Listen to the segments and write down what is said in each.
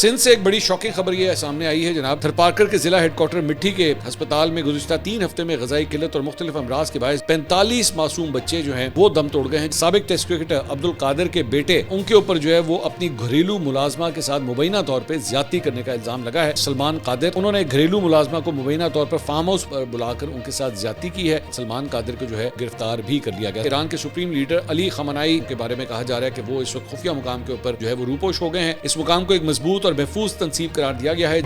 سندھ سے ایک بڑی شاکنگ خبر یہ سامنے آئی ہے جناب. تھرپارکر کے ضلع ہیڈ کوارٹر مٹھی کے ہسپتال میں گزشتہ 3 ہفتے میں غذائی قلت اور مختلف امراض کے باعث 45 معصوم بچے جو ہیں وہ دم توڑ گئے ہیں. سابق ٹیسٹ کرکٹر عبد القادر کے بیٹے ان کے اوپر جو ہے وہ اپنی گھریلو ملازمہ کے ساتھ مبینہ طور پہ زیادتی کرنے کا الزام لگا ہے. سلمان قادر انہوں نے گھریلو ملازمہ کو مبینہ طور پر فارم ہاؤس پر بلا کر ان کے ساتھ زیادتی کی ہے. سلمان قادر کو جو ہے گرفتار بھی کر لیا گیا. ایران کے سپریم لیڈر علی خامنائی کے بارے میں کہا جا رہا ہے کہ وہ اس وقت خفیہ مقام کے اوپر جو ہے وہ روپوش ہو گئے ہیں. اس مقام کو ایک مضبوط اور محفوظ تنصیب قرار دیا گیا ہے.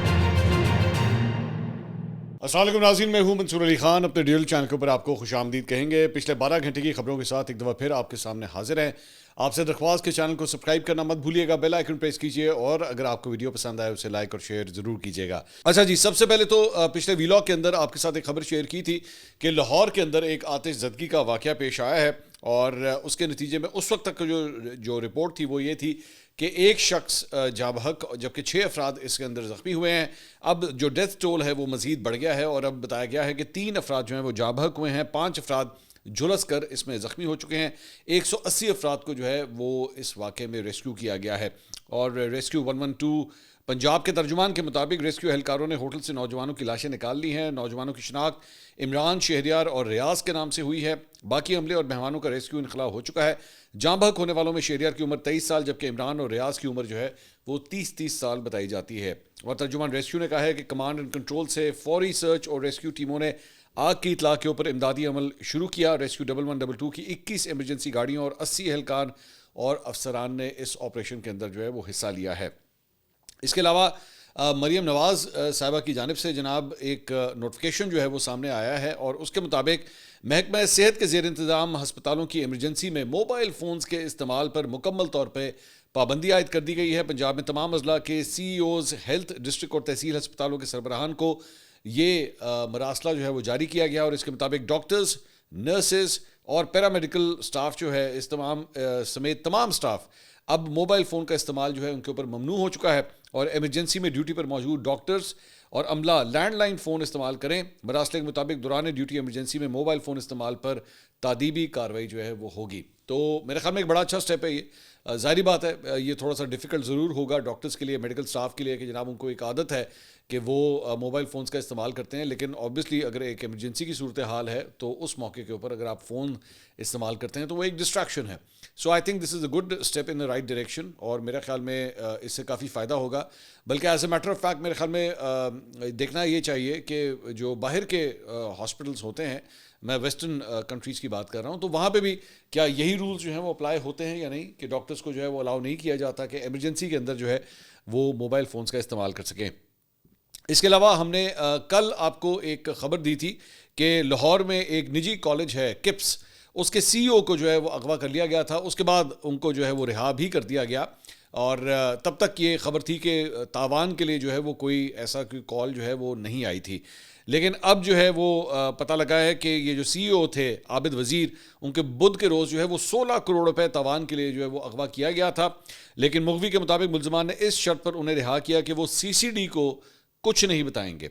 السلام علیکم ناظرین، میں ہوں منصور علی خان. اپنے ڈیجیٹل چینل کے اوپر آپ کو خوش آمدید کہیں گے. پچھلے 12 گھنٹے کی خبروں کے ساتھ ایک دفعہ پھر آپ کے سامنے حاضر ہیں. آپ سے درخواست کے چینل کو سبسکرائب کرنا مت بھولیے گا، بیل آئیکن پریس کیجیے اور اگر آپ کو ویڈیو پسند آئے اسے لائک اور شیئر ضرور کیجیے گا. اچھا جی، سب سے پہلے تو پچھلے ویلاگ کے اندر آپ کے ساتھ ایک خبر شیئر کی تھی کہ لاہور کے اندر ایک آتش زدگی کا واقعہ پیش آیا ہے اور اس کے نتیجے میں اس وقت تک جو رپورٹ تھی وہ یہ تھی کہ ایک شخص جاں بحق جبکہ 6 افراد اس کے اندر زخمی ہوئے ہیں. اب جو ڈیتھ ٹول ہے وہ مزید بڑھ گیا ہے اور اب بتایا گیا ہے کہ 3 افراد جو ہیں وہ جاں بحق ہوئے ہیں، 5 افراد جھلس کر اس میں زخمی ہو چکے ہیں. 180 افراد کو جو ہے وہ اس واقعے میں ریسکیو کیا گیا ہے. اور ریسکیو 112 پنجاب کے ترجمان کے مطابق ریسکیو اہلکاروں نے ہوٹل سے نوجوانوں کی لاشیں نکال لی ہیں. نوجوانوں کی شناخت عمران، شہریار اور ریاض کے نام سے ہوئی ہے. باقی عملے اور مہمانوں کا ریسکیو انخلا ہو چکا ہے. جاں بحق ہونے والوں میں شہریار کی عمر 23 سال جبکہ عمران اور ریاض کی عمر جو ہے وہ 30 سال بتائی جاتی ہے. اور ترجمان ریسکیو نے کہا ہے کہ کمانڈ اینڈ کنٹرول سے فوری سرچ اور ریسکیو ٹیموں نے آگ کی اطلاع کے اوپر امدادی عمل شروع کیا. ریسکیو 1122 کی 21 ایمرجنسی گاڑیوں اور 80 اہلکار اور افسران نے اس آپریشن کے اندر جو ہے وہ حصہ لیا ہے. اس کے علاوہ مریم نواز صاحبہ کی جانب سے جناب ایک نوٹیفیکیشن جو ہے وہ سامنے آیا ہے اور اس کے مطابق محکمہ صحت کے زیر انتظام ہسپتالوں کی ایمرجنسی میں موبائل فونز کے استعمال پر مکمل طور پہ پابندی عائد کر دی گئی ہے. پنجاب میں تمام اضلاع کے سی ای اوز، ہیلتھ ڈسٹرکٹ اور تحصیل ہسپتالوں کے سربراہان کو یہ مراسلہ جو ہے وہ جاری کیا گیا اور اس کے مطابق ڈاکٹرز، نرسز اور پیرامیڈیکل سٹاف جو ہے اس تمام سمیت تمام سٹاف اب موبائل فون کا استعمال جو ہے ان کے اوپر ممنوع ہو چکا ہے اور ایمرجنسی میں ڈیوٹی پر موجود ڈاکٹرز اور عملہ لینڈ لائن فون استعمال کریں. مراسلے کے مطابق دوران ڈیوٹی ایمرجنسی میں موبائل فون استعمال پر تادیبی کارروائی جو ہے وہ ہوگی. تو میرے خیال میں ایک بڑا اچھا سٹیپ ہے یہ. ظاہری بات ہے یہ تھوڑا سا ڈیفیکلٹ ضرور ہوگا ڈاکٹرز کے لیے، میڈیکل سٹاف کے لیے کہ جناب ان کو ایک عادت ہے کہ وہ موبائل فونز کا استعمال کرتے ہیں، لیکن آبویسلی اگر ایک ایمرجنسی کی صورتحال ہے تو اس موقع کے اوپر اگر آپ فون استعمال کرتے ہیں تو وہ ایک ڈسٹریکشن ہے. So I think this is a good step in the right direction اور میرے خیال میں اس سے کافی فائدہ ہوگا. بلکہ as a matter of fact میرے خیال میں دیکھنا یہ چاہیے کہ جو باہر کے ہاسپٹلس ہوتے ہیں، میں ویسٹرن کنٹریز کی بات کر رہا ہوں، تو وہاں پہ بھی کیا یہی رولز جو ہیں وہ اپلائی ہوتے ہیں یا نہیں کہ ڈاکٹرز کو جو ہے وہ الاؤ نہیں کیا جاتا کہ ایمرجنسی کے اندر جو ہے وہ موبائل فونز کا استعمال کر سکیں. اس کے علاوہ ہم نے کل آپ کو ایک خبر دی تھی کہ لاہور میں ایک نجی کالج ہے کپس، اس کے سی ای او کو جو ہے وہ اغوا کر لیا گیا تھا. اس کے بعد ان کو جو ہے وہ رہا بھی کر دیا گیا اور تب تک یہ خبر تھی کہ تاوان کے لیے جو ہے وہ کوئی ایسا کوئی کال جو ہے وہ نہیں آئی تھی. لیکن اب جو ہے وہ پتہ لگا ہے کہ یہ جو سی ای او تھے عابد وزیر، ان کے بدھ کے روز جو ہے وہ 16 کروڑ روپے تاوان کے لیے جو ہے وہ اغوا کیا گیا تھا. لیکن مغوی کے مطابق ملزمان نے اس شرط پر انہیں رہا کیا کہ وہ سی سی ڈی کو کچھ نہیں بتائیں گے.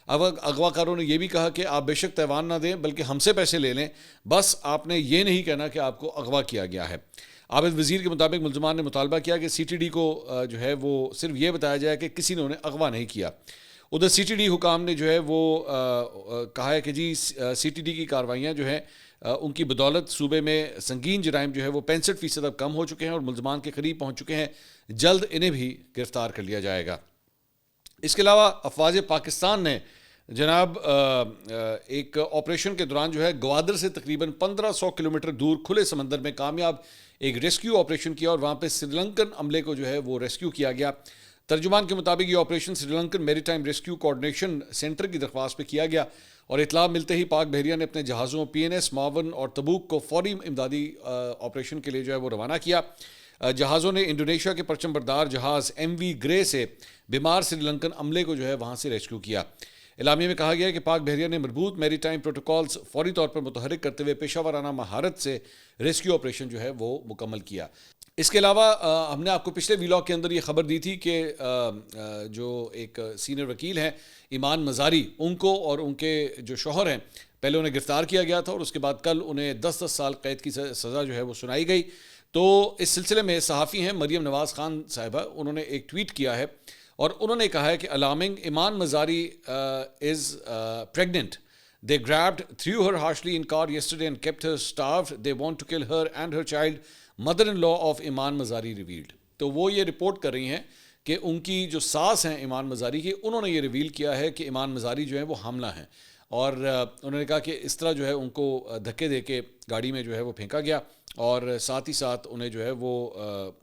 اب اغوا کاروں نے یہ بھی کہا کہ آپ بے شک تاوان نہ دیں بلکہ ہم سے پیسے لے لیں، بس آپ نے یہ نہیں کہنا کہ آپ کو اغوا کیا گیا ہے. عابد وزیر کے مطابق ملزمان نے مطالبہ کیا کہ سی ٹی ڈی کو جو ہے وہ صرف یہ بتایا جائے کہ کسی نے انہیں اغوا نہیں کیا. ادھر سی ٹی ڈی حکام نے جو ہے وہ کہا ہے کہ جی سی ٹی ڈی کی کارروائیاں جو ہیں ان کی بدولت صوبے میں سنگین جرائم جو ہے وہ 65% اب کم ہو چکے ہیں اور ملزمان کے قریب پہنچ چکے ہیں. جلد انہیں بھی گرفتار کر لیا جائے گا. اس کے علاوہ افواج پاکستان نے جناب ایک آپریشن کے دوران جو ہے گوادر سے تقریباً 1500 کلومیٹر دور کھلے سمندر میں کامیاب ایک ریسکیو آپریشن کیا اور وہاں پہ سری لنکن عملے کو جو ہے وہ ریسکیو کیا گیا. ترجمان کے مطابق یہ آپریشن سری لنکن میری ٹائم ریسکیو کوآرڈینیشن سینٹر کی درخواست پہ کیا گیا اور اطلاع ملتے ہی پاک بحریہ نے اپنے جہازوں پی این ایس معاون اور تبوک کو فوری امدادی آپریشن کے لیے جو ہے وہ روانہ کیا. جہازوں نے انڈونیشیا کے پرچم بردار جہاز ایم وی گرے سے بیمار سری لنکن عملے کو جو ہے وہاں سے ریسکیو کیا. اعلامیہ میں کہا گیا ہے کہ پاک بحریہ نے مربوط میری ٹائم پروٹوکولز فوری طور پر متحرک کرتے ہوئے پیشہ ورانہ مہارت سے ریسکیو آپریشن جو ہے وہ مکمل کیا. اس کے علاوہ ہم نے آپ کو پچھلے ویلاگ کے اندر یہ خبر دی تھی کہ جو ایک سینئر وکیل ہیں ایمان مزاری، ان کو اور ان کے جو شوہر ہیں پہلے انہیں گرفتار کیا گیا تھا اور اس کے بعد کل انہیں 10 سال قید کی سزا جو ہے وہ سنائی گئی. تو اس سلسلے میں صحافی ہیں مریم نواز خان صاحبہ، انہوں نے ایک ٹویٹ کیا ہے اور انہوں نے کہا ہے کہ الارمنگ ایمان مزاری از pregnant. They grabbed, threw her harshly in car yesterday and kept her starved. They want to kill her and her child, mother-in-law of Iman Mazari revealed. تو وہ یہ رپورٹ کر رہی ہیں کہ ان کی جو ساس ہیں ایمان مزاری کی، انہوں نے یہ ریویل کیا ہے کہ ایمان مزاری جو ہیں وہ حاملہ ہیں، اور انہوں نے کہا کہ اس طرح جو ہے ان کو دھکے دے کے گاڑی میں جو ہے وہ پھینکا گیا، اور ساتھ ہی ساتھ انہیں جو ہے وہ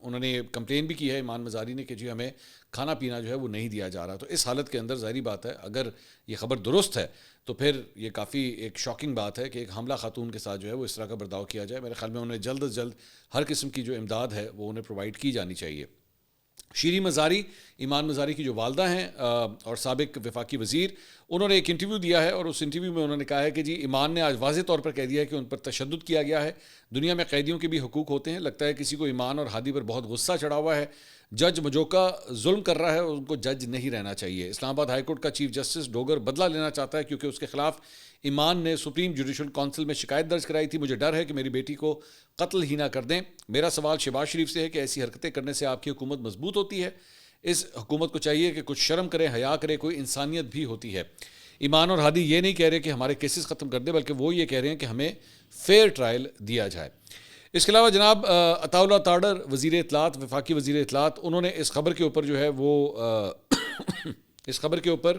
انہوں نے کمپلین بھی کی ہے ایمان مزاری نے کہ جی ہمیں کھانا پینا جو ہے وہ نہیں دیا جا رہا. تو اس حالت کے اندر ظاہری بات ہے اگر یہ خبر درست ہے تو پھر یہ کافی ایک شاکنگ بات ہے کہ ایک حاملہ خاتون کے ساتھ جو ہے وہ اس طرح کا برداؤ کیا جائے. میرے خیال میں انہیں جلد از جلد ہر قسم کی جو امداد ہے وہ انہیں پرووائڈ کی جانی چاہیے. شیریں مزاری ایمان مزاری کی جو والدہ ہیں اور سابق وفاقی وزیر، انہوں نے ایک انٹرویو دیا ہے، اور اس انٹرویو میں انہوں نے کہا ہے کہ جی ایمان نے آج واضح طور پر کہہ دیا ہے کہ ان پر تشدد کیا گیا ہے. دنیا میں قیدیوں کے بھی حقوق ہوتے ہیں، لگتا ہے کسی کو ایمان اور ہادی پر بہت غصہ چڑھا ہوا ہے. جج مجوکا ظلم کر رہا ہے اور ان کو جج نہیں رہنا چاہیے. اسلام آباد ہائی کورٹ کا چیف جسٹس ڈوگر بدلہ لینا چاہتا ہے کیونکہ اس کے خلاف ایمان نے سپریم جوڈیشل کونسل میں شکایت درج کرائی تھی. مجھے ڈر ہے کہ میری بیٹی کو قتل ہی نہ کر دیں. میرا سوال شہباز شریف سے ہے کہ ایسی حرکتیں کرنے سے آپ کی حکومت مضبوط ہوتی ہے؟ اس حکومت کو چاہیے کہ کچھ شرم کرے، حیا کرے، کوئی انسانیت بھی ہوتی ہے. ایمان اور ہادی یہ نہیں کہہ رہے کہ ہمارے کیسز ختم کر دیں، بلکہ وہ یہ کہہ رہے ہیں کہ ہمیں فیئر ٹرائل دیا جائے. اس کے علاوہ جناب عطا اللہ تاڑر وزیر اطلاعات، وفاقی وزیر اطلاعات، انہوں نے اس خبر کے اوپر جو ہے وہ اس خبر کے اوپر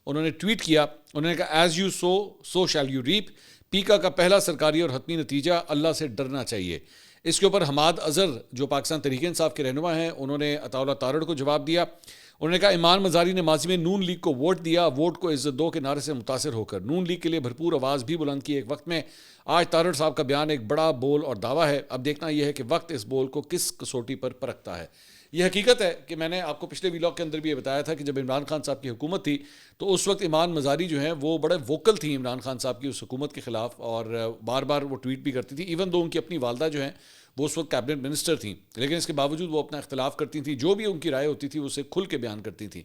انہوں نے ٹویٹ کیا. انہوں نے کہا as you sow so shall you reap. PECA کا پہلا سرکاری اور حتمی نتیجہ، اللہ سے ڈرنا چاہیے. اس کے اوپر حماد اظہر جو پاکستان تحریک انصاف کے رہنما ہیں، انہوں نے عطا اللہ تارڑ کو جواب دیا. انہوں نے کہا ایمان مزاری نے ماضی میں نون لیگ کو ووٹ دیا، ووٹ کو عزت دو کے نعرے سے متاثر ہو کر نون لیگ کے لیے بھرپور آواز بھی بلند کی ایک وقت میں. آج تارڑ صاحب کا بیان ایک بڑا بول اور دعویٰ ہے. اب دیکھنا یہ ہے کہ وقت اس بول کو کس کسوٹی پر پرکھتا ہے. یہ حقیقت ہے کہ میں نے آپ کو پچھلے ویلاگ کے اندر بھی یہ بتایا تھا کہ جب عمران خان صاحب کی حکومت تھی تو اس وقت ایمان مزاری جو ہیں وہ بڑے ووکل تھیں عمران خان صاحب کی اس حکومت کے خلاف، اور بار بار وہ ٹویٹ بھی کرتی تھی. ایون دو ان کی اپنی والدہ جو ہیں وہ اس وقت کیبنٹ منسٹر تھیں، لیکن اس کے باوجود وہ اپنا اختلاف کرتی تھیں، جو بھی ان کی رائے ہوتی تھی اسے کھل کے بیان کرتی تھیں.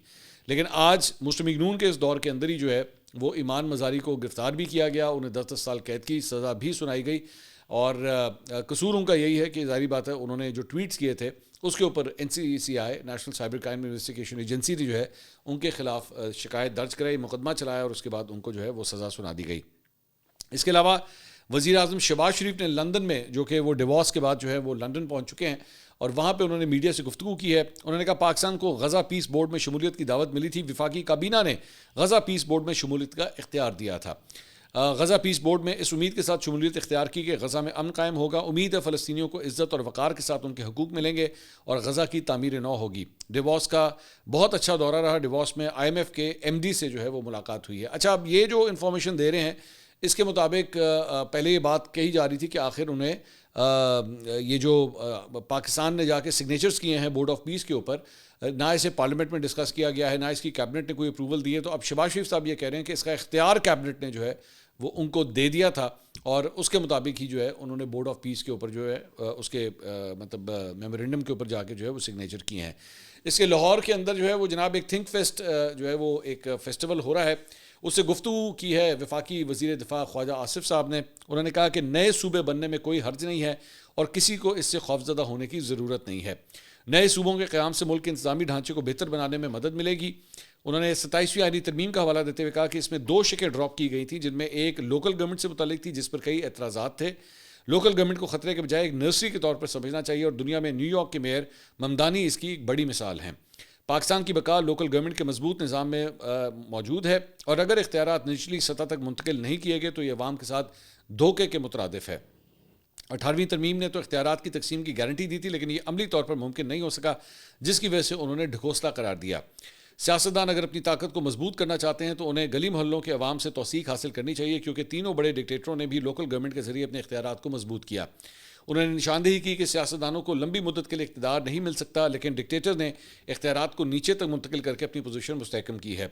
لیکن آج مسلم لیگ نون کے اس دور کے اندر ہی جو ہے وہ ایمان مزاری کو گرفتار بھی کیا گیا، انہیں 10 سال قید کی سزا بھی سنائی گئی. اور قصور ان کا یہی ہے کہ ظاہری بات ہے انہوں نے جو ٹویٹس کیے تھے اس کے اوپر NCCI national cyber crime investigation agency جو ہے ان کے خلاف شکایت درج کرائی، مقدمہ چلایا، اور اس کے بعد ان کو جو ہے وہ سزا سنا دی گئی. اس کے علاوہ وزیر اعظم شہباز شریف نے لندن میں، جو کہ وہ ڈیوارس کے بعد جو ہے وہ لندن پہنچ چکے ہیں، اور وہاں پہ انہوں نے میڈیا سے گفتگو کی ہے. انہوں نے کہا پاکستان کو غزہ پیس بورڈ میں شمولیت کی دعوت ملی تھی، وفاقی کابینہ نے غزہ پیس بورڈ میں شمولیت کا اختیار دیا تھا. غزہ پیس بورڈ میں اس امید کے ساتھ شمولیت اختیار کی کہ غزہ میں امن قائم ہوگا. امید ہے فلسطینیوں کو عزت اور وقار کے ساتھ ان کے حقوق ملیں گے اور غزہ کی تعمیر نو ہوگی. ڈیوارس کا بہت اچھا دورہ رہا. ڈیوارس میں IMF کے MD سے جو ہے وہ ملاقات ہوئی ہے. اچھا، اب یہ جو انفارمیشن دے رہے ہیں اس کے مطابق پہلے یہ بات کہی جا رہی تھی کہ آخر انہیں یہ جو پاکستان نے جا کے سگنیچرز کیے ہیں بورڈ آف پیس کے اوپر، نہ اسے پارلیمنٹ میں ڈسکس کیا گیا ہے، نہ اس کی کیبنٹ نے کوئی اپروول دی ہے. تو اب شہباز شریف صاحب یہ کہہ رہے ہیں کہ اس کا اختیار کیبنٹ نے جو ہے وہ ان کو دے دیا تھا، اور اس کے مطابق ہی جو ہے انہوں نے بورڈ آف پیس کے اوپر جو ہے اس کے مطلب میمورینڈم کے اوپر جا کے جو ہے وہ سگنیچر کیے ہیں. اس کے لاہور کے اندر جو ہے وہ جناب ایک تھنک فیسٹ جو ہے وہ ایک فیسٹیول ہو رہا ہے، اس سے گفتگو کی ہے وفاقی وزیر دفاع خواجہ آصف صاحب نے. انہوں نے کہا کہ نئے صوبے بننے میں کوئی حرج نہیں ہے اور کسی کو اس سے خوفزدہ ہونے کی ضرورت نہیں ہے. نئے صوبوں کے قیام سے ملک کے انتظامی ڈھانچے کو بہتر بنانے میں مدد ملے گی. انہوں نے 27ویں آئینی ترمیم کا حوالہ دیتے ہوئے کہا کہ اس میں 2 شقیں ڈراپ کی گئی تھیں، جن میں ایک لوکل گورنمنٹ سے متعلق تھی جس پر کئی اعتراضات تھے. لوکل گورنمنٹ کو خطرے کے بجائے ایک نرسری کے طور پر سمجھنا چاہیے، اور دنیا میں نیو یارک کے میئر ممدانی اس کی ایک بڑی مثال ہیں. پاکستان کی بقا لوکل گورنمنٹ کے مضبوط نظام میں موجود ہے، اور اگر اختیارات نچلی سطح تک منتقل نہیں کیے گئے تو یہ عوام کے ساتھ دھوکے کے مترادف ہے. 18ویں ترمیم نے تو اختیارات کی تقسیم کی گارنٹی دی تھی، لیکن یہ عملی طور پر ممکن نہیں ہو سکا، جس کی وجہ سے انہوں نے ڈھکوسلا قرار دیا. سیاستدان اگر اپنی طاقت کو مضبوط کرنا چاہتے ہیں تو انہیں گلی محلوں کے عوام سے توثیق حاصل کرنی چاہیے، کیونکہ تینوں بڑے ڈکٹیٹروں نے بھی لوکل گورنمنٹ کے ذریعے اپنے اختیارات کو مضبوط کیا. انہوں نے نشاندہی کی کہ سیاستدانوں کو لمبی مدت کے لیے اقتدار نہیں مل سکتا، لیکن ڈکٹیٹر نے اختیارات کو نیچے تک منتقل کر کے اپنی پوزیشن مستحکم کی ہے.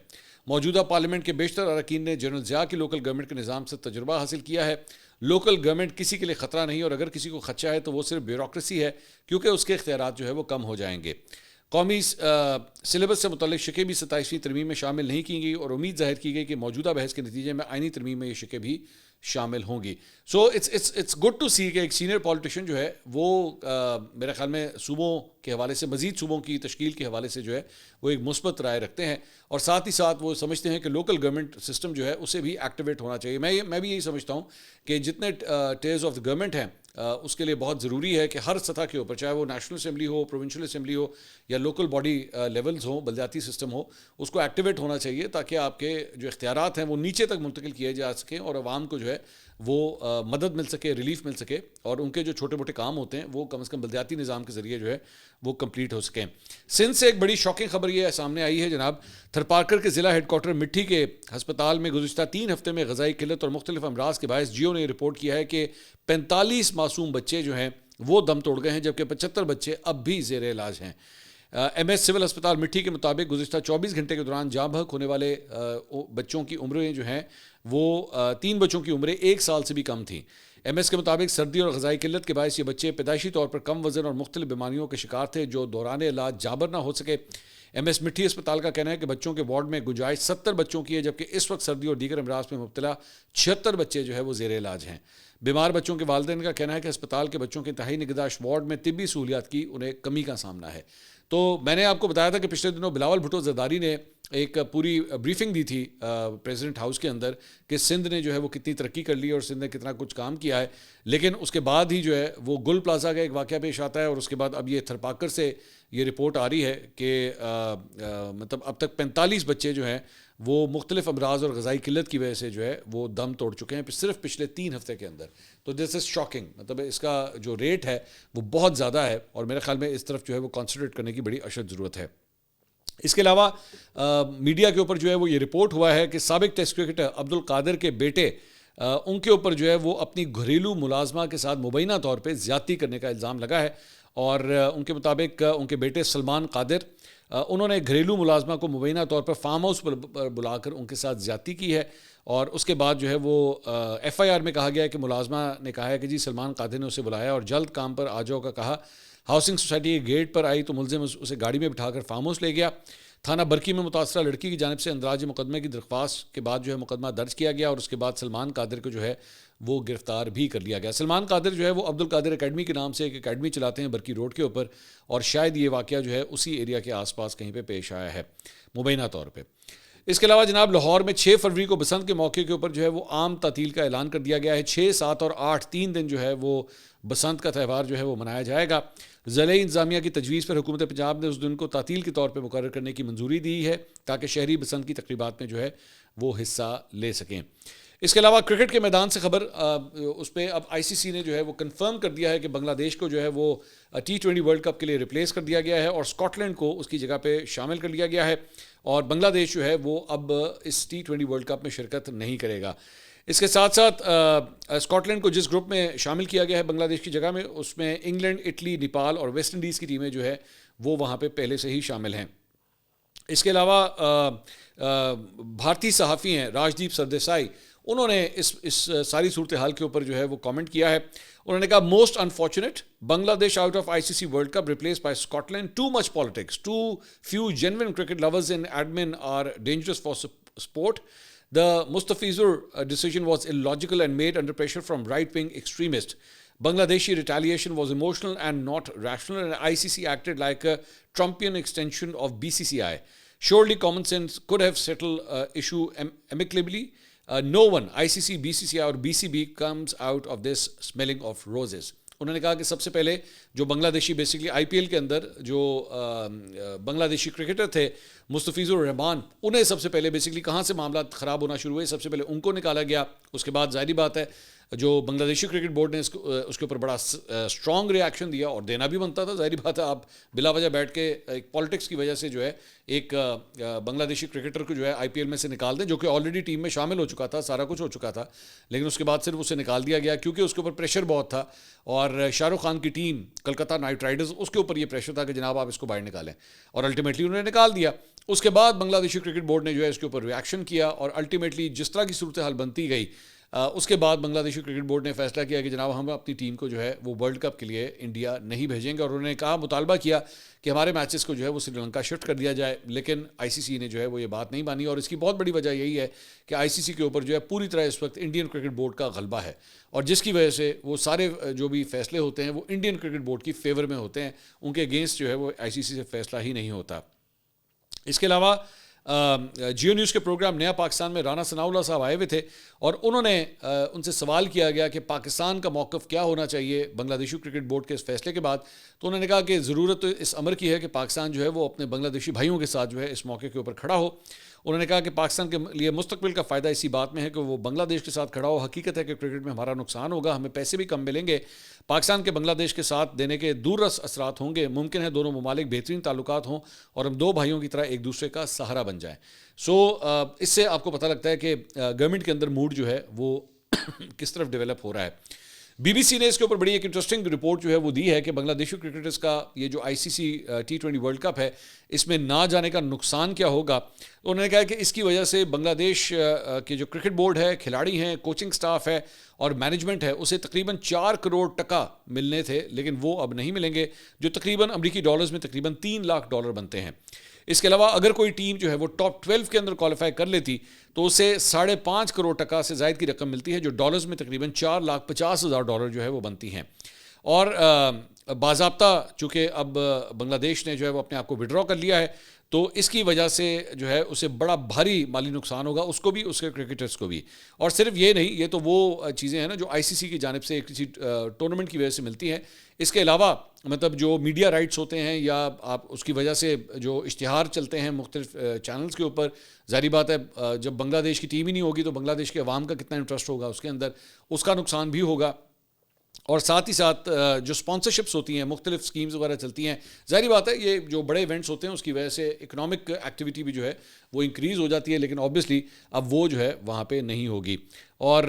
موجودہ پارلیمنٹ کے بیشتر اراکین نے جنرل ضیاء کی لوکل گورنمنٹ کے نظام سے تجربہ حاصل کیا ہے. لوکل گورنمنٹ کسی کے لیے خطرہ نہیں، اور اگر کسی کو خدشہ ہے تو وہ صرف بیوروکریسی ہے، کیونکہ اس کے اختیارات جو ہے وہ کم ہو جائیں گے. قومی سلیبس سے متعلق شقیں بھی 27ویں ترمیم میں شامل نہیں کی گئی، اور امید ظاہر کی گئی کہ موجودہ بحث کے نتیجے میں آئینی ترمیم میں یہ شقیں بھی شامل ہوں گی. سو اٹس گڈ ٹو سی کہ ایک سینئر پولیٹیشین جو ہے وہ میرے خیال میں صوبوں کے حوالے سے, مزید صوبوں کی تشکیل کے حوالے سے جو ہے وہ ایک مثبت رائے رکھتے ہیں, اور ساتھ ہی ساتھ وہ سمجھتے ہیں کہ لوکل گورنمنٹ سسٹم جو ہے اسے بھی ایکٹیویٹ ہونا چاہیے. میں بھی یہی سمجھتا ہوں کہ جتنے ٹیئرز آف دا گورنمنٹ ہیں اس کے لیے بہت ضروری ہے کہ ہر سطح کے اوپر, چاہے وہ نیشنل اسمبلی ہو, پروونشل اسمبلی ہو, یا لوکل باڈی لیولز ہوں, بلدیاتی سسٹم ہو, اس کو ایکٹیویٹ ہونا چاہیے تاکہ آپ کے جو اختیارات ہیں وہ نیچے تک منتقل کیے جا سکیں اور عوام کو جو ہے وہ مدد مل سکے, ریلیف مل سکے, اور ان کے جو چھوٹے موٹے کام ہوتے ہیں وہ کم از کم بلدیاتی نظام کے ذریعے جو ہے وہ کمپلیٹ ہو سکیں. سندھ سے ایک بڑی شاکنگ خبر یہ سامنے آئی ہے جناب. تھرپارکر کے ضلع ہیڈ کوارٹر مٹھی کے ہسپتال میں گزشتہ 3 ہفتے میں غذائی قلت اور مختلف امراض کے باعث جیو نے رپورٹ کیا ہے کہ 45 معصوم بچے جو ہیں وہ دم توڑ گئے ہیں, جبکہ 75 بچے اب بھی زیر علاج ہیں. ایم ایس سول ہسپتال مٹھی کے مطابق گزشتہ 24 گھنٹے کے دوران جاں بحق ہونے والے بچوں کی عمریں جو ہیں وہ 3 بچوں کی عمریں 1 سال سے بھی کم تھیں. ایم ایس کے مطابق سردی اور غذائی قلت کے باعث یہ بچے پیدائشی طور پر کم وزن اور مختلف بیماریوں کے شکار تھے جو دوران علاج جابر نہ ہو سکے. ایم ایس مٹھی اسپتال کا کہنا ہے کہ بچوں کے وارڈ میں گنجائش 70 بچوں کی ہے, جبکہ اس وقت سردی اور دیگر امراض میں مبتلا 76 بچے جو ہے وہ زیر علاج ہیں. بیمار بچوں کے والدین کا کہنا ہے کہ اسپتال کے بچوں کے انتہائی نگہداشت وارڈ میں طبی سہولیات کی انہیں کمی کا سامنا ہے. تو میں نے آپ کو بتایا تھا کہ پچھلے دنوں بلاول بھٹو زرداری نے ایک پوری بریفنگ دی تھی پریزیڈنٹ ہاؤس کے اندر کہ سندھ نے جو ہے وہ کتنی ترقی کر لی اور سندھ نے کتنا کچھ کام کیا ہے, لیکن اس کے بعد ہی جو ہے وہ گل پلازا کا ایک واقعہ پیش آتا ہے, اور اس کے بعد اب یہ تھرپارکر سے یہ رپورٹ آ رہی ہے کہ مطلب اب تک 45 بچے جو ہیں وہ مختلف امراض اور غذائی قلت کی وجہ سے جو ہے وہ دم توڑ چکے ہیں صرف پچھلے 3 ہفتے کے اندر. تو دس از شاکنگ, مطلب اس کا جو ریٹ ہے وہ بہت زیادہ ہے, اور میرے خیال میں اس طرف جو ہے وہ کانسنٹریٹ کرنے کی بڑی اشد ضرورت ہے. اس کے علاوہ میڈیا کے اوپر جو ہے وہ یہ رپورٹ ہوا ہے کہ سابق ٹیسٹ کرکٹر عبد القادر کے بیٹے ان کے اوپر جو ہے وہ اپنی گھریلو ملازمہ کے ساتھ مبینہ طور پہ زیادتی کرنے کا الزام لگا ہے, اور ان کے مطابق ان کے بیٹے سلمان قادر انہوں نے گھریلو ملازمہ کو مبینہ طور پر فارم ہاؤس پر بلا کر ان کے ساتھ زیادتی کی ہے, اور اس کے بعد جو ہے وہ ایف آئی آر میں کہا گیا ہے کہ ملازمہ نے کہا ہے کہ جی سلمان قادر نے اسے بلایا اور جلد کام پر آ جاؤ کا کہا. ہاؤسنگ سوسائٹی کے گیٹ پر آئی تو ملزم اسے گاڑی میں بٹھا کر فارم ہاؤس لے گیا. تھانہ برکی میں متاثرہ لڑکی کی جانب سے اندراج مقدمے کی درخواست کے بعد جو ہے مقدمہ درج کیا گیا, اور اس کے بعد سلمان قادر کو جو ہے وہ گرفتار بھی کر لیا گیا. سلمان قادر جو ہے وہ عبد القادر اکیڈمی کے نام سے ایک اکیڈمی چلاتے ہیں برکی روڈ کے اوپر, اور شاید یہ واقعہ جو ہے اسی ایریا کے آس پاس کہیں پہ پیش آیا ہے مبینہ طور پہ. اس کے علاوہ جناب لاہور میں 6 فروری کو بسنت کے موقع کے اوپر جو ہے وہ عام تعطیل کا اعلان کر دیا گیا ہے. 6, 7 اور 8 3 دن جو ہے وہ بسنت کا تہوار جو ہے وہ منایا جائے گا. ضلعی انتظامیہ کی تجویز پر حکومت پنجاب نے اس دن کو تعطیل کے طور پہ مقرر کرنے کی منظوری دی ہے تاکہ شہری بسنت کی تقریبات میں جو ہے وہ حصہ لے سکیں. اس کے علاوہ کرکٹ کے میدان سے خبر, اس پہ اب آئی سی سی نے جو ہے وہ کنفرم کر دیا ہے کہ بنگلہ دیش کو جو ہے وہ T20 ورلڈ کپ کے لیے ریپلیس کر دیا گیا ہے, اور اسکاٹ لینڈ کو اس کی جگہ پہ شامل کر لیا گیا ہے, اور بنگلہ دیش جو ہے وہ اب اس T20 ورلڈ کپ میں شرکت نہیں کرے گا. اس کے ساتھ ساتھ اسکاٹ لینڈ کو جس گروپ میں شامل کیا گیا ہے بنگلہ دیش کی جگہ میں, اس میں انگلینڈ, اٹلی, نیپال اور ویسٹ انڈیز کی ٹیمیں جو ہے وہ وہاں پہ پہلے سے ہی شامل ہیں. اس کے علاوہ بھارتی صحافی ہیں راجدیپ سردیسائی, انہوں نے اس ساری صورتحال کے اوپر جو ہے وہ کامنٹ کیا ہے. انہوں نے کہا most unfortunate, Bangladesh out of ICC world cup replace by Scotland, too much politics, too few genuine cricket lovers in admin are dangerous for sport. The Mustafizur decision was illogical and made under pressure from right-wing extremists. Bangladeshi retaliation was emotional and not rational, and ICC acted like a Trumpian extension of BCCI. Surely common sense could have settled issue amicably. No one, ICC, BCCI or BCB, comes out of this smelling of roses. انہوں نے کہا کہ سب سے پہلے جو بنگلہ دیشی basically IPL کے اندر جو بنگلہ دیشی کرکٹر تھے مستفیض الرحمان, انہیں سب سے پہلے بیسکلی کہاں سے معاملات خراب ہونا شروع ہوئے, سب سے پہلے ان کو نکالا گیا. اس کے بعد ظاہری بات ہے جو بنگلہ دیشی کرکٹ بورڈ نے اس کے اوپر بڑا اسٹرانگ ریاکشن دیا, اور دینا بھی بنتا تھا. ظاہری بات ہے آپ بلا وجہ بیٹھ کے ایک پالیٹکس کی وجہ سے جو ہے ایک بنگلہ دیشی کرکٹر کو جو ہے IPL میں سے نکال دیں, جو کہ آلریڈی ٹیم میں شامل ہو چکا تھا, سارا کچھ ہو چکا تھا, لیکن اس کے بعد صرف اسے نکال دیا گیا کیونکہ اس کے اوپر پریشر بہت تھا, اور شاہ رخ خان کی ٹیم کلکتہ نائٹ رائڈرز, اس کے اوپر یہ پریشر تھا کہ جناب آپ اس کو باہر نکالیں, اور الٹیمیٹلی انہوں نے نکال دیا. اس کے بعد بنگلہ دیشی کرکٹ بورڈ نے جو ہے اس کے اوپر ریاکشن کیا, اور الٹیمیٹلی جس طرح کی صورتحال بنتی گئی اس کے بعد بنگلہ دیشی کرکٹ بورڈ نے فیصلہ کیا کہ جناب ہم اپنی ٹیم کو جو ہے وہ ورلڈ کپ کے لیے انڈیا نہیں بھیجیں گے، اور انہوں نے کہا، مطالبہ کیا کہ ہمارے میچز کو جو ہے وہ سری لنکا شفٹ کر دیا جائے، لیکن آئی سی سی نے جو ہے وہ یہ بات نہیں مانی، اور اس کی بہت بڑی وجہ یہی ہے کہ آئی سی سی کے اوپر جو ہے پوری طرح اس وقت انڈین کرکٹ بورڈ کا غلبہ ہے، اور جس کی وجہ سے وہ سارے جو بھی فیصلے ہوتے ہیں وہ انڈین کرکٹ بورڈ کی فیور میں ہوتے ہیں، ان کے اگینسٹ جو ہے وہ آئی سی سی سے فیصلہ ہی نہیں ہوتا۔ اس کے علاوہ جیو نیوز کے پروگرام نیا پاکستان میں رانا ثناء اللہ صاحب آئے ہوئے تھے، اور انہوں نے ان سے سوال کیا گیا کہ پاکستان کا موقف کیا ہونا چاہیے بنگلہ دیشی کرکٹ بورڈ کے اس فیصلے کے بعد، تو انہوں نے کہا کہ ضرورت اس امر کی ہے کہ پاکستان جو ہے وہ اپنے بنگلہ دیشی بھائیوں کے ساتھ جو ہے اس موقع کے اوپر کھڑا ہو۔ انہوں نے کہا کہ پاکستان کے لیے مستقبل کا فائدہ اسی بات میں ہے کہ وہ بنگلہ دیش کے ساتھ کھڑا ہو۔ حقیقت ہے کہ کرکٹ میں ہمارا نقصان ہوگا، ہمیں پیسے بھی کم ملیں گے، پاکستان کے بنگلہ دیش کے ساتھ دینے کے دور رس اثرات ہوں گے، ممکن ہے دونوں ممالک بہترین تعلقات ہوں اور ہم دو بھائیوں کی طرح ایک دوسرے کا سہارا بن جائیں۔ اس سے آپ کو پتہ لگتا ہے کہ گورنمنٹ کے اندر موڈ جو ہے وہ کس طرف ڈیولپ ہو رہا ہے۔ بی بی سی نے اس کے اوپر بڑی ایک انٹرسٹنگ رپورٹ جو ہے وہ دی ہے کہ بنگلہ دیشی کرکٹرز کا یہ جو آئی سی سی T20 ورلڈ کپ ہے اس میں نہ جانے کا نقصان کیا ہوگا۔ انہوں نے کہا کہ اس کی وجہ سے بنگلہ دیش کے جو کرکٹ بورڈ ہے، کھلاڑی ہیں، کوچنگ سٹاف ہے اور مینجمنٹ ہے، اسے تقریباً 4 کروڑ ٹکا ملنے تھے، لیکن وہ اب نہیں ملیں گے، جو تقریباً امریکی ڈالرز میں تقریباً $3 لاکھ بنتے ہیں۔ اس کے علاوہ اگر کوئی ٹیم جو ہے وہ ٹاپ 12 کے اندر کوالیفائی کر لیتی تو اسے 5.5 کروڑ ٹکا سے زائد کی رقم ملتی ہے، جو ڈالرز میں تقریباً $4,50,000 جو ہے وہ بنتی ہیں۔ اور باضابطہ چونکہ اب بنگلہ دیش نے جو ہے وہ اپنے آپ کو وڈرا کر لیا ہے، تو اس کی وجہ سے جو ہے اسے بڑا بھاری مالی نقصان ہوگا، اس کو بھی، اس کے کرکٹرز کو بھی۔ اور صرف یہ نہیں، یہ تو وہ چیزیں ہیں نا جو آئی سی سی کی جانب سے کسی ٹورنامنٹ کی وجہ سے ملتی ہیں، اس کے علاوہ مطلب جو میڈیا رائٹس ہوتے ہیں یا آپ اس کی وجہ سے جو اشتہار چلتے ہیں مختلف چینلز کے اوپر، ظاہری بات ہے جب بنگلہ دیش کی ٹیم ہی نہیں ہوگی تو بنگلہ دیش کے عوام کا کتنا انٹرسٹ ہوگا اس کے اندر، اس کا نقصان بھی ہوگا۔ اور ساتھ ہی ساتھ جو سپانسرشپس ہوتی ہیں، مختلف سکیمز وغیرہ چلتی ہیں، ظاہری بات ہے یہ جو بڑے ایونٹس ہوتے ہیں اس کی وجہ سے اکنامک ایکٹیویٹی بھی جو ہے وہ انکریز ہو جاتی ہے، لیکن آبویسلی اب وہ جو ہے وہاں پہ نہیں ہوگی۔ اور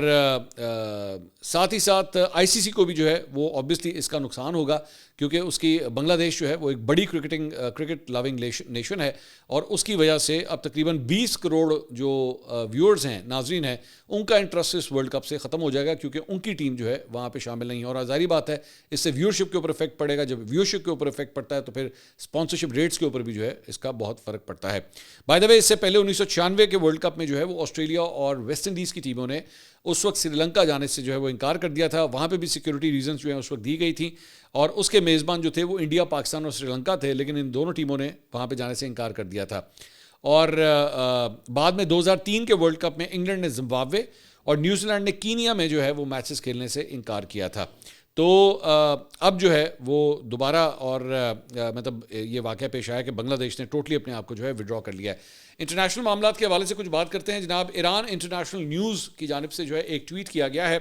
ساتھ ہی ساتھ آئی سی سی کو بھی جو ہے وہ آبویسلی اس کا نقصان ہوگا، کیونکہ اس کی بنگلہ دیش جو ہے وہ ایک بڑی کرکٹ لونگ نیشن ہے، اور اس کی وجہ سے اب تقریباً 20 کروڑ جو ویورز ہیں، ناظرین ہیں، ان کا انٹرسٹ اس ورلڈ کپ سے ختم ہو جائے گا، کیونکہ ان کی ٹیم جو ہے وہاں پہ شامل نہیں ہے۔ اور ظاہری بات ہے اس سے ویورشپ کے اوپر افیکٹ پڑے گا، جب ویورشپ کے اوپر افیکٹ پڑتا ہے تو پھر اسپانسرشپ ریٹس کے اوپر بھی جو ہے اس کا بہت فرق پڑتا ہے۔ بائی دا وے، اس سے پہلے 1996 کے ورلڈ کپ میں جو ہے وہ آسٹریلیا اور ویسٹ انڈیز کی ٹیموں نے اس وقت سری لنکا جانے سے جو ہے وہ انکار کر دیا تھا، وہاں پہ بھی سیکیورٹی ریزنز جو ہیں اس وقت دی گئی تھیں، اور اس کے میزبان جو تھے وہ انڈیا، پاکستان اور سری لنکا تھے، لیکن ان دونوں ٹیموں نے وہاں پہ جانے سے انکار کر دیا تھا۔ اور بعد میں 2003 کے ورلڈ کپ میں انگلینڈ نے زمبابوے اور نیوزی لینڈ نے کینیا میں جو ہے وہ میچز کھیلنے سے انکار کیا تھا۔ تو اب جو ہے وہ دوبارہ اور مطلب یہ واقعہ پیش آیا کہ بنگلہ دیش نے ٹوٹلی اپنے آپ کو جو ہے وڈرا کر لیا ہے۔ انٹرنیشنل معاملات کے حوالے سے کچھ بات کرتے ہیں جناب۔ ایران انٹرنیشنل نیوز کی جانب سے جو ہے ایک ٹویٹ کیا گیا ہے،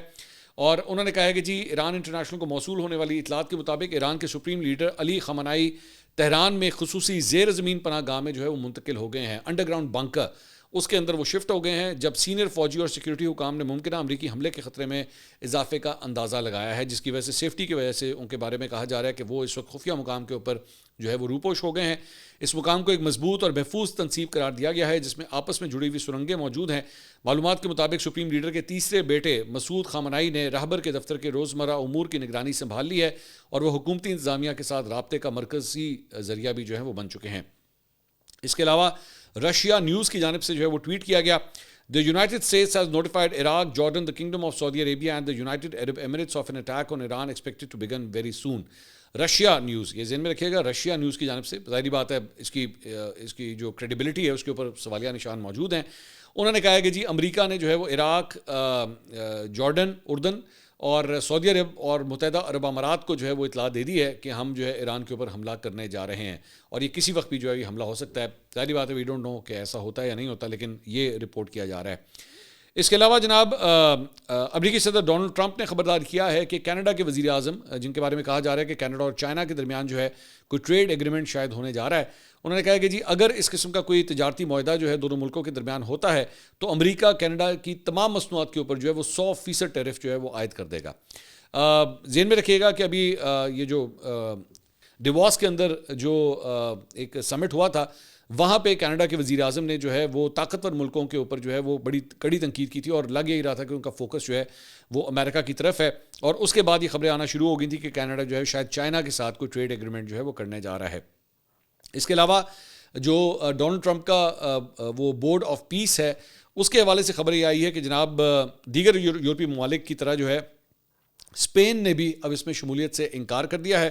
اور انہوں نے کہا ہے کہ جی ایران انٹرنیشنل کو موصول ہونے والی اطلاعات کے مطابق ایران کے سپریم لیڈر علی خامنائی تہران میں خصوصی زیر زمین پناہ گاہ میں جو ہے وہ منتقل ہو گئے ہیں، انڈر گراؤنڈ بنکر، اس کے اندر وہ شفٹ ہو گئے ہیں، جب سینئر فوجی اور سیکورٹی حکام نے ممکنہ امریکی حملے کے خطرے میں اضافے کا اندازہ لگایا ہے، جس کی وجہ سے سیفٹی کی وجہ سے ان کے بارے میں کہا جا رہا ہے کہ وہ اس وقت خفیہ مقام کے اوپر جو ہے وہ روپوش ہو گئے ہیں۔ اس مقام کو ایک مضبوط اور محفوظ تنصیب قرار دیا گیا ہے جس میں آپس میں جڑی ہوئی سرنگیں موجود ہیں۔ معلومات کے مطابق سپریم لیڈر کے تیسرے بیٹے مسعود خامنائی نے راہبر کے دفتر کے روزمرہ امور کی نگرانی سنبھال لی ہے، اور وہ حکومتی انتظامیہ کے ساتھ رابطے کا مرکزی ذریعہ بھی جو ہے وہ بن چکے ہیں۔ اس کے علاوہ رشیا نیوز کی جانب سے جو ہے وہ ٹویٹ کیا گیا، The United States has notified Iraq, Jordan, the Kingdom of Saudi Arabia and the United Arab Emirates of an attack on Iran expected to begin very soon. Russia news, یہ ذہن میں رکھیے گا، رشیا نیوز کی جانب سے، ظاہری بات ہے اس کی جو کریڈیبلٹی ہے اس کے اوپر سوالیہ نشان موجود ہیں۔ انہوں نے کہا ہے کہ جی امریکہ نے جو ہے وہ عراق، جارڈن، اردن اور سعودی عرب اور متحدہ عرب امارات کو جو ہے وہ اطلاع دے دی ہے کہ ہم جو ہے ایران کے اوپر حملہ کرنے جا رہے ہیں، اور یہ کسی وقت بھی جو ہے یہ حملہ ہو سکتا ہے۔ ظاہری بات ہے وی ڈونٹ نو کہ ایسا ہوتا ہے یا نہیں ہوتا، لیکن یہ رپورٹ کیا جا رہا ہے۔ اس کے علاوہ جناب امریکی صدر ڈونلڈ ٹرمپ نے خبردار کیا ہے کہ کینیڈا کے وزیر اعظم، جن کے بارے میں کہا جا رہا ہے کہ کینیڈا اور چائنا کے درمیان جو ہے کوئی ٹریڈ ایگریمنٹ شاید ہونے جا رہا ہے، انہوں نے کہا کہ جی اگر اس قسم کا کوئی تجارتی معاہدہ جو ہے دونوں ملکوں کے درمیان ہوتا ہے تو امریکہ کینیڈا کی تمام مصنوعات کے اوپر جو ہے وہ 100% ٹیرف جو ہے وہ عائد کر دے گا۔ ذہن میں رکھیے گا کہ ابھی یہ جو ڈیواس کے اندر جو ایک سمٹ ہوا تھا وہاں پہ کینیڈا کے وزیر اعظم نے جو ہے وہ طاقتور ملکوں کے اوپر جو ہے وہ بڑی کڑی تنقید کی تھی اور لگ یہی رہا تھا کہ ان کا فوکس جو ہے وہ امریکہ کی طرف ہے. اور اس کے بعد یہ خبریں آنا شروع ہو گئی تھیں کہ کینیڈا جو ہے شاید چائنا کے ساتھ کوئی ٹریڈ ایگریمنٹ جو ہے وہ کرنے جا رہا ہے. اس کے علاوہ جو ڈونلڈ ٹرمپ کا وہ بورڈ آف پیس ہے اس کے حوالے سے خبر یہ آئی ہے کہ جناب دیگر یورپی ممالک کی طرح جو ہے اسپین نے بھی اب اس میں شمولیت سے انکار کر دیا ہے.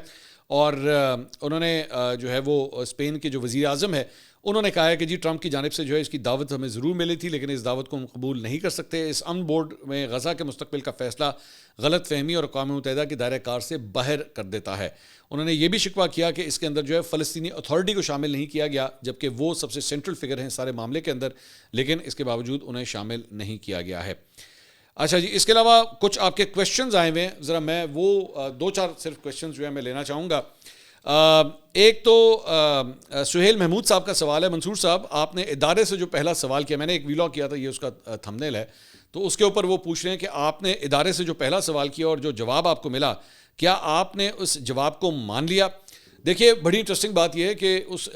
اور انہوں نے جو ہے وہ اسپین کے جو وزیر اعظم ہے انہوں نے کہا ہے کہ جی ٹرمپ کی جانب سے جو ہے اس کی دعوت ہمیں ضرور ملی تھی لیکن اس دعوت کو ہم قبول نہیں کر سکتے. اس امن بورڈ میں غزہ کے مستقبل کا فیصلہ غلط فہمی اور اقوام متحدہ کی دائرہ کار سے باہر کر دیتا ہے. انہوں نے یہ بھی شکوہ کیا کہ اس کے اندر جو ہے فلسطینی اتھارٹی کو شامل نہیں کیا گیا جبکہ وہ سب سے سینٹرل فگر ہیں سارے معاملے کے اندر, لیکن اس کے باوجود انہیں شامل نہیں کیا گیا ہے. اچھا جی, اس کے علاوہ کچھ آپ کے کویشچنز آئے ہوئے ہیں, ذرا میں وہ دو چار صرف کویشچنز جو ہے میں لینا چاہوں گا. ایک تو سہیل محمود صاحب کا سوال ہے. منصور صاحب, آپ نے ادارے سے جو پہلا سوال کیا, میں نے ایک ویلاگ کیا تھا, یہ اس کا تھمبنیل ہے, تو اس کے اوپر وہ پوچھ رہے ہیں کہ آپ نے ادارے سے جو پہلا سوال کیا اور جو جواب آپ کو ملا, کیا آپ نے اس جواب کو مان لیا؟ دیکھیے بڑی انٹرسٹنگ بات یہ ہے کہ اس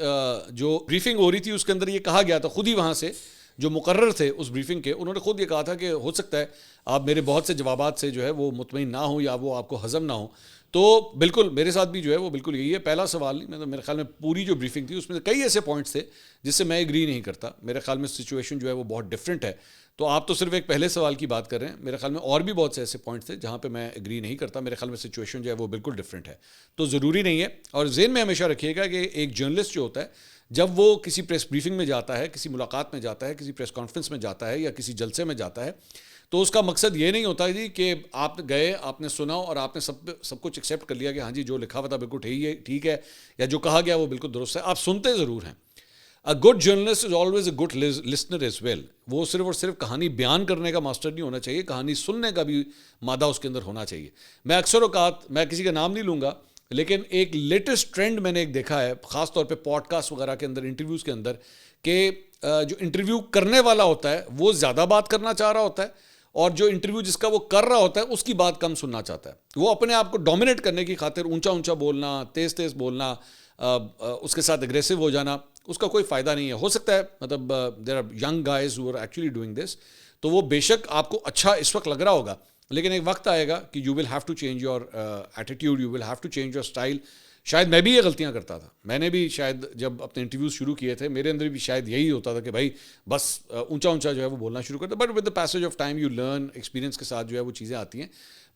جو بریفنگ ہو رہی تھی اس کے اندر یہ کہا گیا تھا, خود ہی وہاں سے جو مقرر تھے اس بریفنگ کے, انہوں نے خود یہ کہا تھا کہ ہو سکتا ہے آپ میرے بہت سے جوابات سے جو ہے وہ مطمئن نہ ہوں یا وہ آپ کو ہضم نہ ہوں. تو بالکل میرے ساتھ بھی جو ہے وہ بالکل یہی ہے. پہلا سوال نہیں, میرے خیال میں پوری جو بریفنگ تھی اس میں کئی ایسے پوائنٹس تھے جس سے میں ایگری نہیں کرتا. میرے خیال میں سچویشن جو ہے وہ بہت ڈفرینٹ ہے. تو آپ تو صرف ایک پہلے سوال کی بات کر رہے ہیں, میرے خیال میں اور بھی بہت سے ایسے پوائنٹس تھے جہاں پہ میں ایگری نہیں کرتا. میرے خیال میں سچویشن جو ہے وہ بالکل ڈفرینٹ ہے, تو ضروری نہیں ہے. اور ذہن میں ہمیشہ رکھیے گا کہ ایک جرنلسٹ جو ہوتا ہے جب وہ کسی پریس بریفنگ میں جاتا ہے, کسی ملاقات میں جاتا ہے, کسی پریس کانفرنس میں جاتا ہے یا کسی جلسے میں جاتا ہے, تو اس کا مقصد یہ نہیں ہوتا جی کہ آپ گئے, آپ نے سنا اور آپ نے سب کچھ ایکسیپٹ کر لیا کہ ہاں جی جو لکھا ہوا تھا بالکل ٹھیک ہے یا جو کہا گیا وہ بالکل درست ہے. آپ سنتے ضرور ہیں. A good journalist is always a good listener as well. وہ صرف اور صرف کہانی بیان کرنے کا ماسٹر نہیں ہونا چاہیے, کہانی سننے کا بھی مادہ اس کے اندر ہونا چاہیے. میں اکثر اوقات, میں کسی کا نام نہیں لوں گا, لیکن ایک لیٹسٹ ٹرینڈ میں نے ایک دیکھا ہے خاص طور پہ پوڈ کاسٹ وغیرہ کے اندر, انٹرویوز کے اندر, کہ جو انٹرویو کرنے والا ہوتا ہے وہ زیادہ بات کرنا چاہ رہا ہوتا ہے اور جو انٹرویو جس کا وہ کر رہا ہوتا ہے اس کی بات کم سننا چاہتا ہے. وہ اپنے آپ کو ڈومینیٹ کرنے کی خاطر اونچا بولنا, تیز بولنا, اس کے ساتھ اگریسو ہو جانا, اس کا کوئی فائدہ نہیں ہے. ہو سکتا ہے مطلب there are young guys who are actually doing this, تو وہ بے شک آپ کو اچھا اس وقت لگ رہا ہوگا, لیکن ایک وقت آئے گا کہ you will have to change your attitude, you will have to change your style. شاید میں بھی یہ غلطیاں کرتا تھا, میں نے بھی شاید جب اپنے انٹرویوز شروع کیے تھے میرے اندر بھی شاید یہی ہوتا تھا کہ بھائی بس اونچا جو ہے وہ بولنا شروع کرتا. But with the passage of time you learn, experience کے ساتھ جو ہے وہ چیزیں آتی ہیں.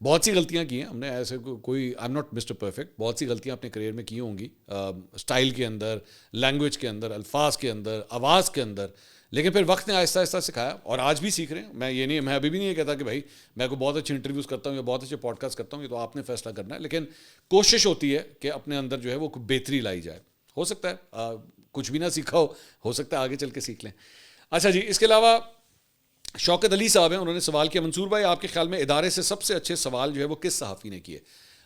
بہت سی غلطیاں کی ہیں ہم نے, ایسے کوئی I am not mister perfect, بہت سی غلطیاں اپنے کریئر میں کی ہوں گی, اسٹائل کے اندر, لینگویج کے اندر, الفاظ کے اندر, آواز کے اندر, لیکن پھر وقت نے آہستہ آہستہ سکھایا اور آج بھی سیکھ رہے ہیں. میں یہ نہیں, میں ابھی بھی نہیں یہ کہتا کہ بھائی میں کو بہت اچھے انٹرویوز کرتا ہوں یا بہت اچھے پوڈ کاسٹ کرتا ہوں, یہ تو آپ نے فیصلہ کرنا ہے, لیکن کوشش ہوتی ہے کہ اپنے اندر جو ہے وہ بہتری لائی جائے. ہو سکتا ہے کچھ بھی نہ سیکھا ہو سکتا ہے آگے چل کے سیکھ لیں. اچھا جی, اس کے علاوہ شوکت علی صاحب ہیں, انہوں نے سوال کیا, منصور بھائی آپ کے خیال میں ادارے سے سب سے اچھے سوال جو ہے وہ کس صحافی نے کیے؟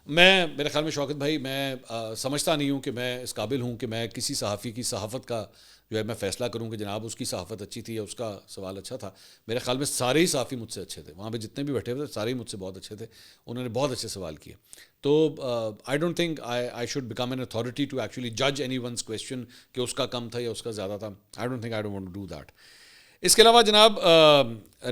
میرے خیال میں شوکت بھائی, میں سمجھتا نہیں ہوں کہ میں اس قابل ہوں کہ میں کسی صحافی کی صحافت کا جو ہے میں فیصلہ کروں کہ جناب اس کی صحافت اچھی تھی یا اس کا سوال اچھا تھا. میرے خیال میں سارے ہی صحافی مجھ سے اچھے تھے, وہاں پہ جتنے بھی بیٹھے ہوئے تھے سارے ہی مجھ سے بہت اچھے تھے, انہوں نے بہت اچھے سوال کیے. تو I don't think I should become an authority to actually جج اینی ونس کویسچن کہ اس کا کم تھا یا اس کا زیادہ تھا. I don't think, I don't want to do that. اس کے علاوہ جناب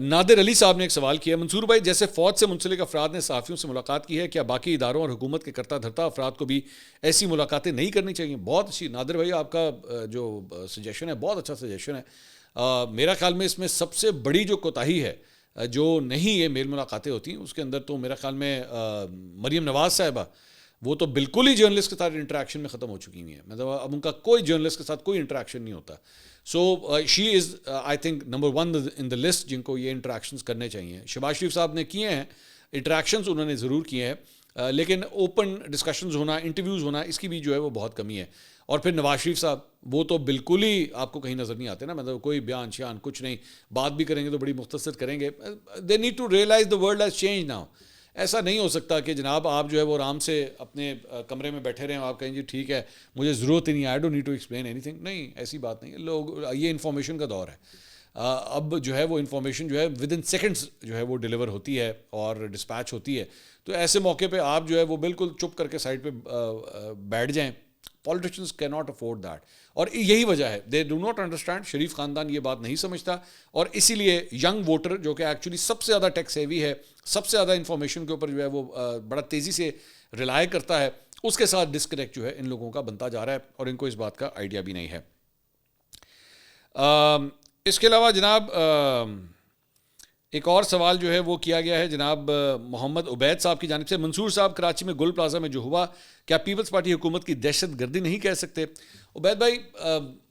نادر علی صاحب نے ایک سوال کیا, منصور بھائی جیسے فوج سے منسلک افراد نے صحافیوں سے ملاقات کی ہے, کیا باقی اداروں اور حکومت کے کرتا دھرتا افراد کو بھی ایسی ملاقاتیں نہیں کرنی چاہیے؟ بہت اچھی نادر بھائی, آپ کا جو سجیشن ہے بہت اچھا سجیشن ہے. میرا خیال میں اس میں سب سے بڑی جو کوتاہی ہے جو نہیں یہ میل ملاقاتیں ہوتی ہیں اس کے اندر, تو میرا خیال میں مریم نواز صاحبہ وہ تو بالکل ہی جرنلسٹ کے ساتھ انٹریکشن میں ختم ہو چکی ہوئی ہیں. مطلب اب ان کا کوئی جرنلسٹ کے ساتھ کوئی انٹریکشن نہیں ہوتا. So she is I think number 1 in the list جن کو یہ انٹریکشنز کرنے چاہیے. شہباز شریف صاحب نے کیے ہیں انٹریکشنز, انہوں نے ضرور کیے ہیں, لیکن اوپن ڈسکشنز ہونا, انٹرویوز ہونا, اس کی بھی جو ہے وہ بہت کمی ہے. اور پھر نواز شریف صاحب وہ تو بالکل ہی آپ کو کہیں نظر نہیں آتے نا, مطلب کوئی بیان شیان کچھ نہیں, بات بھی کریں گے تو بڑی مختصر کریں گے. They need to realise the world has change now. ایسا نہیں ہو سکتا کہ جناب آپ جو ہے وہ آرام سے اپنے کمرے میں بیٹھے رہیں, آپ کہیں جی ٹھیک ہے مجھے ضرورت ہی نہیں ہے, I don't need to explain anything. نہیں, ایسی بات نہیں ہے. لوگ, یہ انفارمیشن کا دور ہے, اب جو ہے وہ انفارمیشن جو ہے ود ان سیکنڈس جو ہے وہ ڈیلیور ہوتی ہے اور ڈسپیچ ہوتی ہے. تو ایسے موقع پہ آپ جو ہے وہ بالکل چپ کر کے سائڈ پہ بیٹھ جائیں, پالیٹیشنز کی ناٹ افورڈ دیٹ. اور یہی وجہ ہے دے ڈو ناٹ انڈرسٹینڈ. شریف خاندان یہ بات نہیں سمجھتا, اور اسی لیے ینگ ووٹر جو کہ ایکچولی سب سے زیادہ ٹیکس ہیوی ہے, سب سے زیادہ انفارمیشن کے اوپر جو ہے وہ بڑا تیزی سے ریلائی کرتا ہے, اس کے ساتھ ڈسکنیکٹ جو ہے ان لوگوں کا بنتا جا رہا ہے, اور ان کو اس بات کا آئیڈیا بھی نہیں ہے. اس کے علاوہ جناب ایک اور سوال جو ہے وہ کیا گیا ہے جناب محمد عبید صاحب کی جانب سے. منصور صاحب, کراچی میں گل پلازا میں جو ہوا کیا پیپلز پارٹی حکومت کی دہشت گردی نہیں کہہ سکتے؟ عبید بھائی,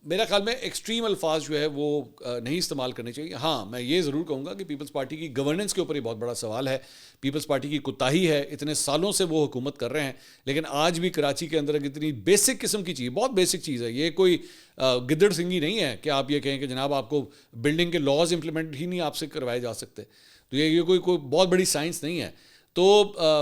میرا خیال میں ایکسٹریم الفاظ جو ہے وہ نہیں استعمال کرنے چاہیے. ہاں میں یہ ضرور کہوں گا کہ پیپلز پارٹی کی گورننس کے اوپر یہ بہت بڑا سوال ہے. پیپلز پارٹی کی کوتاہی ہے, اتنے سالوں سے وہ حکومت کر رہے ہیں, لیکن آج بھی کراچی کے اندر اتنی بیسک قسم کی چیز, بہت بیسک چیز ہے, یہ کوئی گدڑ سنگی نہیں ہے کہ آپ یہ کہیں کہ جناب آپ کو بلڈنگ کے لاز امپلیمنٹ ہی نہیں آپ سے کروائے جا سکتے. تو یہ کوئی بہت بڑی سائنس نہیں ہے. تو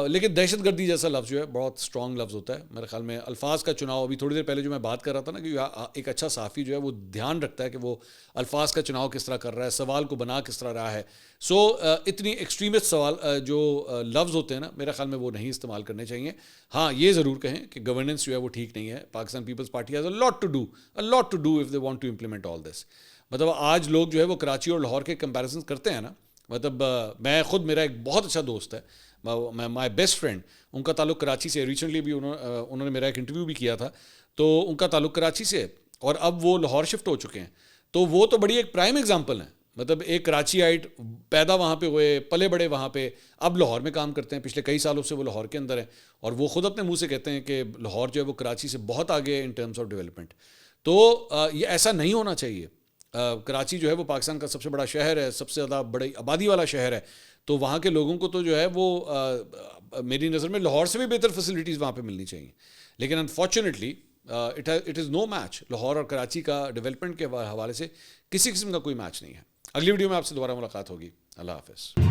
لیکن دہشت گردی جیسا لفظ جو ہے بہت اسٹرانگ لفظ ہوتا ہے. میرے خیال میں الفاظ کا چناؤ, ابھی تھوڑی دیر پہلے جو میں بات کر رہا تھا نا کہ ایک اچھا صحافی جو ہے وہ دھیان رکھتا ہے کہ وہ الفاظ کا چناؤ کس طرح کر رہا ہے, سوال کو بنا کس طرح رہا ہے. سو اتنی ایکسٹریمسٹ سوال جو لفظ ہوتے ہیں نا, میرے خیال میں وہ نہیں استعمال کرنے چاہیے. ہاں یہ ضرور کہیں کہ گورننس جو ہے وہ ٹھیک نہیں ہے. Pakistan Peoples Party has a lot to do if they want to implement all this. مطلب آج لوگ جو ہے وہ کراچی اور لاہور کے کمپیریزن کرتے ہیں نا, مطلب میں خود, میرا ایک بہت اچھا دوست ہے, مائی بیسٹ فرینڈ, ان کا تعلق کراچی سے. ریسنٹلی بھی انہوں نے میرا ایک انٹرویو بھی کیا تھا, تو ان کا تعلق کراچی سے, اور اب وہ لاہور شفٹ ہو چکے ہیں. تو وہ تو بڑی ایک پرائم ایگزامپل ہیں. مطلب ایک کراچی آئٹ, پیدا وہاں پہ ہوئے, پلے بڑے وہاں پہ, اب لاہور میں کام کرتے ہیں. پچھلے کئی سالوں سے وہ لاہور کے اندر ہیں, اور وہ خود اپنے منہ سے کہتے ہیں کہ لاہور جو ہے وہ کراچی سے بہت آگے ہے ان ٹرمز آف ڈیولپمنٹ. تو یہ ایسا نہیں ہونا چاہیے. کراچی جو ہے وہ پاکستان کا سب سے بڑا شہر ہے, سب سے زیادہ بڑی آبادی والا شہر ہے. تو وہاں کے لوگوں کو تو جو ہے وہ میری نظر میں لاہور سے بھی بہتر فیسلٹیز وہاں پہ ملنی چاہیے. لیکن unfortunately it is no match. Lahore اور کراچی کا ڈیولپمنٹ کے حوالے سے کسی قسم کا کوئی میچ نہیں ہے. اگلی ویڈیو میں آپ سے دوبارہ ملاقات ہوگی. اللہ حافظ.